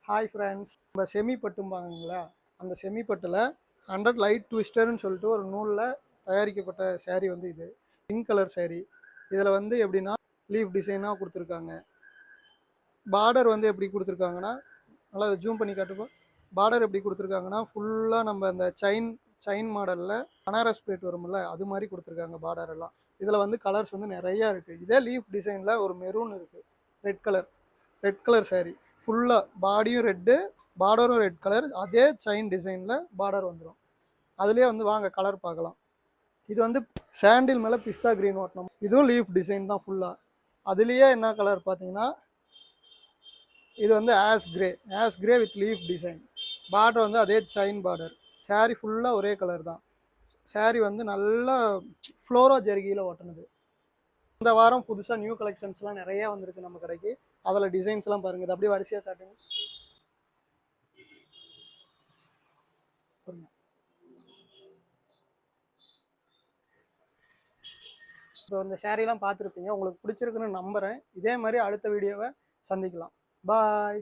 Hi friends, நம்ம semi பட்டும்பாங்களா, அந்த semi பட்டில் 100 light ட்விஸ்டர்னு சொல்லிட்டு ஒரு நூலில் தயாரிக்கப்பட்ட சேரீ வந்து இது பிங்க் கலர் சேரீ. இதில் வந்து எப்படின்னா லீஃப் டிசைனாக கொடுத்துருக்காங்க. பார்டர் வந்து எப்படி கொடுத்துருக்காங்கன்னா, நல்லா அதை ஜூம் பண்ணி காட்டுப்போம். பார்டர் எப்படி கொடுத்துருக்காங்கன்னா ஃபுல்லாக நம்ம அந்த செயின் மாடலில் பனாரஸ் பிளேட் வரும்ல, அது மாதிரி கொடுத்துருக்காங்க பார்டர் எல்லாம். இதில் வந்து கலர்ஸ் வந்து நிறையா இருக்குது. இதே லீஃப் டிசைனில் ஒரு மெரூன் இருக்குது, ரெட் கலர் சேரீ. ஃபுல்லாக பாடியும் ரெட்டு, பார்டரும் ரெட் கலர். அதே செயின் டிசைனில் பார்டர் வந்துடும். அதுலேயே வந்து வாங்க கலர் பார்க்கலாம். இது வந்து சாண்டில் மேலே பிஸ்தா க்ரீன் ஓட்டணும். இதுவும் லீஃப் டிசைன் தான் ஃபுல்லாக. அதுலேயே என்ன கலர் பார்த்தீங்கன்னா, இது வந்து as grey with leaf design. Border வந்து அதே செயின் பார்டர். சாரீ ஃபுல்லாக ஒரே கலர் தான். சாரீ வந்து நல்லா ஃப்ளோரோ ஜெர்கியில் ஓட்டினது. இந்த வாரம் புதுசாக நியூ கலெக்ஷன்ஸ்லாம் நிறையா வந்திருக்கு நம்ம கடைக்கு. அதில் டிசைன்ஸ்லாம் பாருங்கள். இது அப்படியே வரிசையாக காட்டுங்க. இப்போ இந்த சேரீலாம் பார்த்துருப்பீங்க. உங்களுக்கு பிடிச்சிருக்குன்னு நம்புகிறேன். இதே மாதிரி அடுத்த வீடியோவை சந்திக்கலாம். பாய்.